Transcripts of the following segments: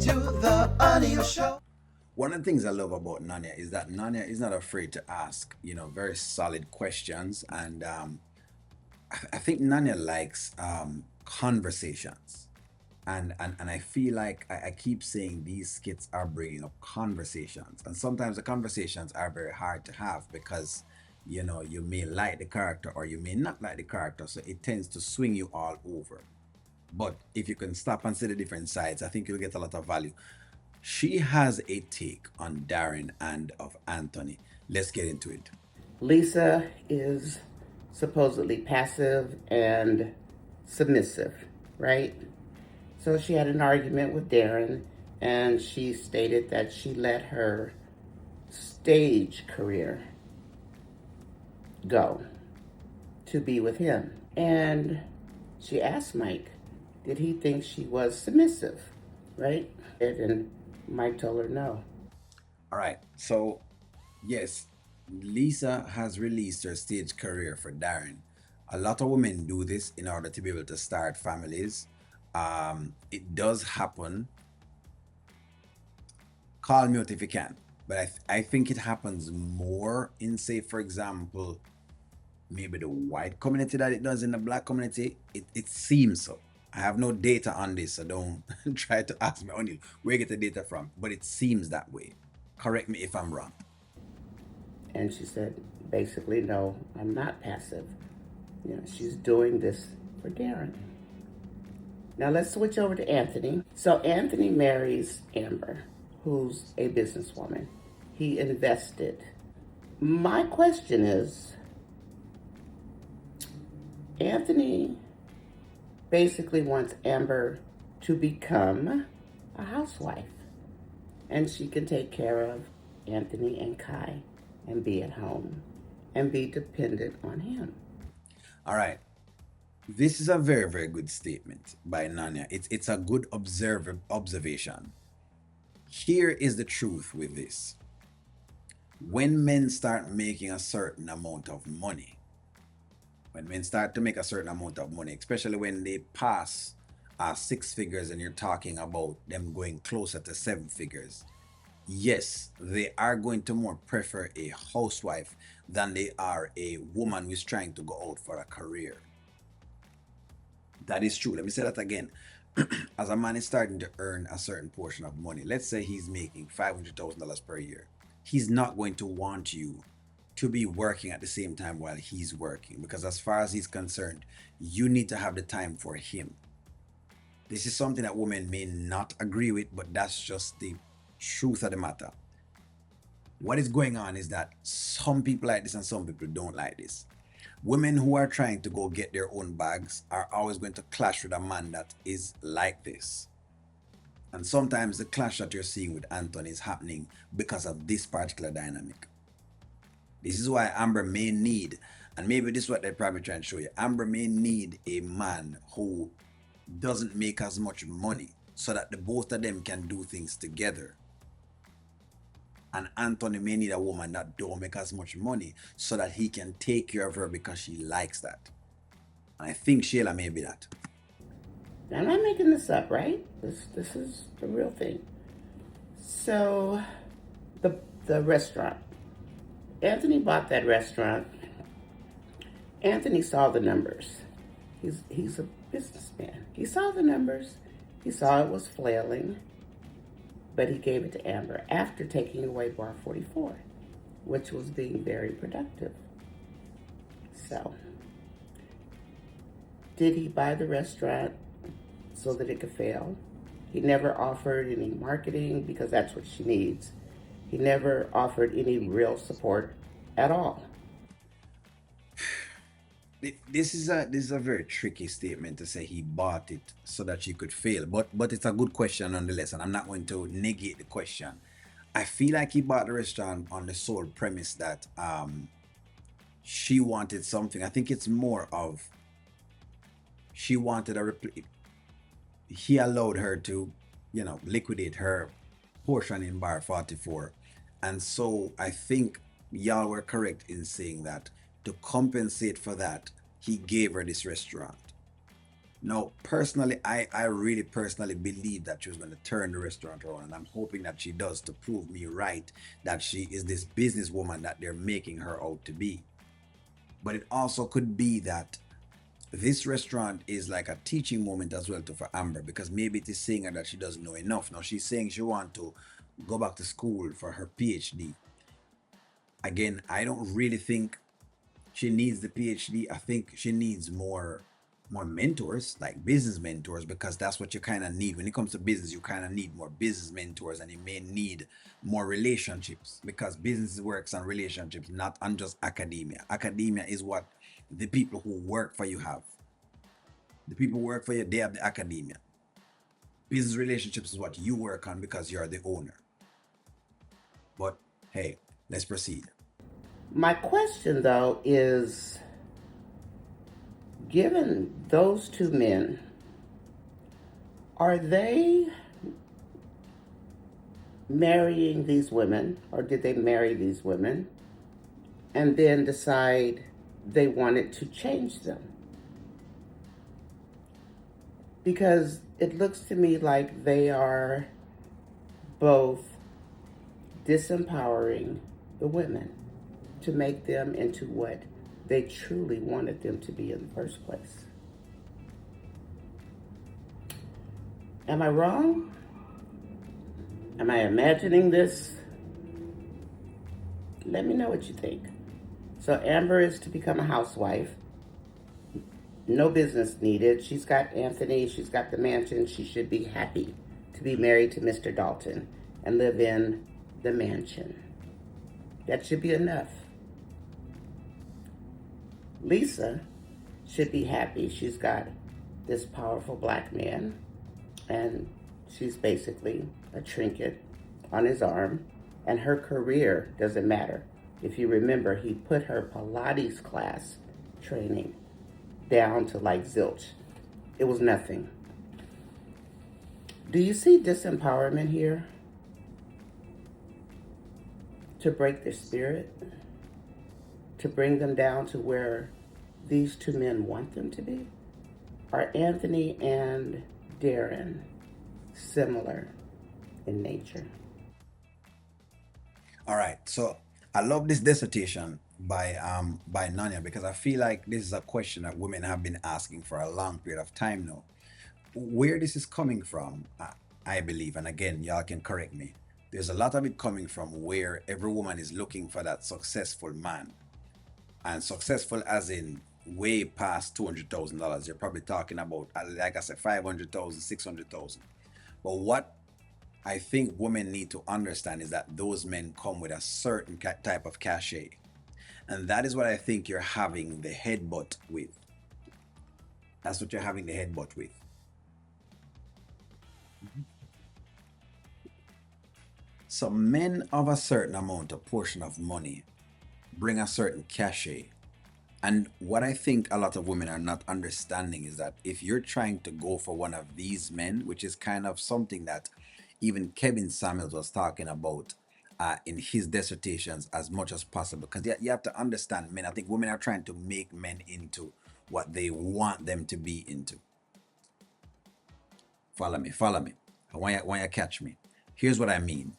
to the audio show. One of the things I love about Nanya is that Nanya is not afraid to ask, very solid questions, and I think Nanya likes conversations, and I feel like I keep saying these skits are bringing up conversations, and sometimes the conversations are very hard to have because you may like the character or you may not like the character, so it tends to swing you all over. But if you can stop and see the different sides, I think you'll get a lot of value. She has a take on Darren and of Anthony. Let's get into it. Lisa is supposedly passive and submissive, right? So she had an argument with Darren, and she stated that she let her stage career go to be with him. And she asked Mike, did he think she was submissive, right? And Mike told her no. All right. So, yes, Lisa has released her stage career for Darren. A lot of women do this in order to be able to start families. It does happen. Call me out if you can. But I think it happens more in, say, for example, maybe the white community that it does in the black community. It seems so. I have no data on this, so don't try to ask me only where you get the data from. But it seems that way. Correct me if I'm wrong. And she said, basically, no, I'm not passive. She's doing this for Darren. Now let's switch over to Anthony. So Anthony marries Amber, who's a businesswoman. He invested. My question is, Anthony basically wants Amber to become a housewife, and she can take care of Anthony and Kai and be at home and be dependent on him. All right. This is a very, very good statement by Nanya. It's a good observation. Here is the truth with this. When men start making a certain amount of money, when men start to make a certain amount of money, especially when they pass six figures and you're talking about them going closer to seven figures, yes, they are going to more prefer a housewife than they are a woman who's trying to go out for a career. That is true. Let me say that again. As a man is starting to earn a certain portion of money, let's say he's making $500,000 per year, he's not going to want you to be working at the same time while he's working, because as far as he's concerned, you need to have the time for him. This is something that women may not agree with, but that's just the truth of the matter. What is going on is that some people like this and some people don't like this. Women who are trying to go get their own bags are always going to clash with a man that is like this. And sometimes the clash that you're seeing with Anthony is happening because of this particular dynamic. This is why Amber may need, and maybe this is what they're probably trying to show you, Amber may need a man who doesn't make as much money so that the both of them can do things together. And Anthony may need a woman that don't make as much money so that he can take care of her because she likes that. And I think Shayla may be that. I'm not making this up, right? This is the real thing. So the restaurant. Anthony bought that restaurant. Anthony saw the numbers. He's a businessman. He saw the numbers. He saw it was flailing, but he gave it to Amber after taking away Bar 44, which was being very productive. So, did he buy the restaurant so that it could fail? He never offered any marketing because that's what she needs. He never offered any real support at all. This is a very tricky statement to say he bought it so that she could fail, but it's a good question nonetheless, and I'm not going to negate the question. I feel like he bought the restaurant on the sole premise that she wanted something. I think it's more of she wanted he allowed her to, liquidate her portion in bar 44. And so I think y'all were correct in saying that to compensate for that, he gave her this restaurant. Now, personally, I really personally believe that she was going to turn the restaurant around, and I'm hoping that she does to prove me right that she is this businesswoman that they're making her out to be. But it also could be that this restaurant is like a teaching moment as well to for Amber, because maybe it is saying her that she doesn't know enough. Now she's saying she want to go back to school for her PhD. Again, I don't really think she needs the PhD. I think she needs more mentors, like business mentors, because that's what you kind of need when it comes to business. You kind of need more business mentors, and you may need more relationships, because business works on relationships, not on just academia. Academia is what the people who work for you have. The people who work for you, they have the academia. Business relationships is what you work on because you're the owner. But hey, let's proceed. My question, though, is given those two men, are they marrying these women, or did they marry these women and then decide they wanted to change them? Because it looks to me like they are both disempowering the women to make them into what they truly wanted them to be in the first place. Am I wrong? Am I imagining this? Let me know what you think. So Amber is to become a housewife. No business needed. She's got Anthony. She's got the mansion. She should be happy to be married to Mr. Dalton and live in the mansion. That should be enough. Lisa should be happy. She's got this powerful black man, and she's basically a trinket on his arm, and her career doesn't matter. If you remember, he put her Pilates class training down to like zilch. It was nothing. Do you see disempowerment here? To break their spirit? To bring them down to where these two men want them to be? Are Anthony and Darren similar in nature? All right. So I love this dissertation by Nanya, because I feel like this is a question that women have been asking for a long period of time now. Where this is coming from, I believe, and again, y'all can correct me. There's a lot of it coming from where every woman is looking for that successful man, and successful as in way past $200,000. You're probably talking about, like I said, 500,000, 600,000. But what I think women need to understand is that those men come with a certain type of cachet. And that is what I think you're having the headbutt with. That's what you're having the headbutt with. So men of a certain amount, a portion of money, bring a certain cachet. And what I think a lot of women are not understanding is that if you're trying to go for one of these men, which is kind of something that even Kevin Samuels was talking about in his dissertations as much as possible, because you have to understand men. I think women are trying to make men into what they want them to be into. Follow me, follow me. I want you catch me. Here's what I mean.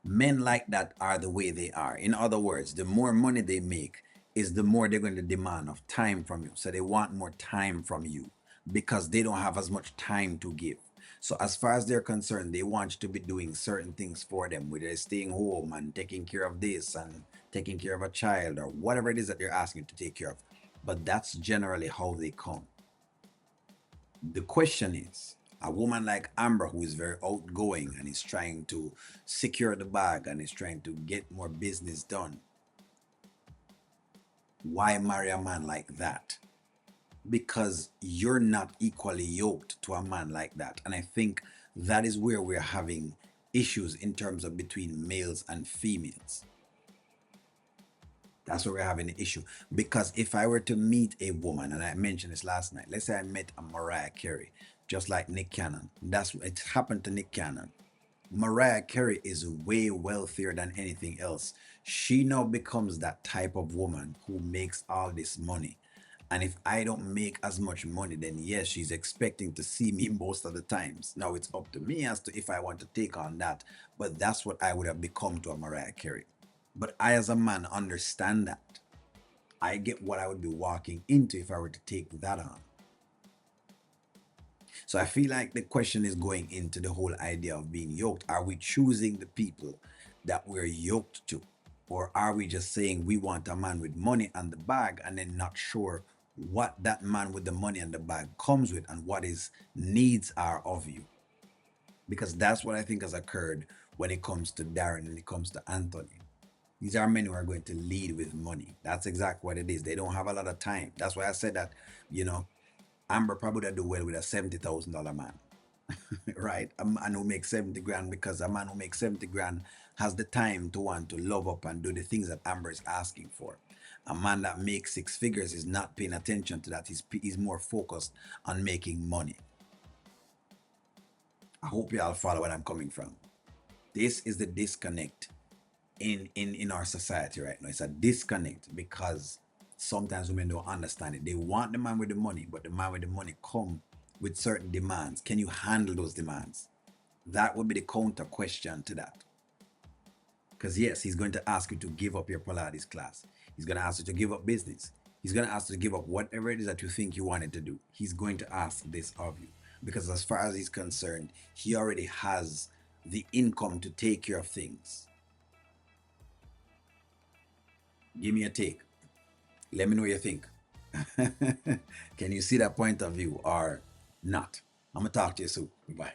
Men like that are the way they are. In other words, the more money they make is the more they're going to demand of time from you. So they want more time from you because they don't have as much time to give. So as far as they're concerned, they want you to be doing certain things for them, whether it's staying home and taking care of this and taking care of a child or whatever it is that they're asking you to take care of. But that's generally how they come. The question is, a woman like Amber, who is very outgoing and is trying to secure the bag and is trying to get more business done, why marry a man like that? Because you're not equally yoked to a man like that. And I think that is where we're having issues in terms of between males and females. That's where we're having an issue. Because if I were to meet a woman, and I mentioned this last night, let's say I met a Mariah Carey, just like Nick Cannon. That's it happened to Nick Cannon. Mariah Carey is way wealthier than anything else. She now becomes that type of woman who makes all this money. And if I don't make as much money, then yes, she's expecting to see me most of the times. Now it's up to me as to if I want to take on that. But that's what I would have become to a Mariah Carey. But I, as a man, understand that. I get what I would be walking into if I were to take that on. So I feel like the question is going into the whole idea of being yoked. Are we choosing the people that we're yoked to? Or are we just saying we want a man with money and the bag and then not sure what that man with the money and the bag comes with and what his needs are of you? Because that's what I think has occurred when it comes to Darren and it comes to Anthony. These are men who are going to lead with money. That's exactly what it is. They don't have a lot of time. That's why I said that, you know, Amber probably would do well with a $70,000 man, right? A man who makes 70 grand, because a man who makes 70 grand has the time to want to love up and do the things that Amber is asking for. A man that makes six figures is not paying attention to that. He's more focused on making money. I hope you all follow where I'm coming from. This is the disconnect in our society right now. It's a disconnect because sometimes women don't understand it. They want the man with the money, but the man with the money come with certain demands. Can you handle those demands? That would be the counter question to that. Because yes, he's going to ask you to give up your Pilates class. He's going to ask you to give up business. He's going to ask you to give up whatever it is that you think you wanted to do. He's going to ask this of you. Because as far as he's concerned, he already has the income to take care of things. Give me a take. Let me know what you think. Can you see that point of view or not? I'm going to talk to you soon. Bye.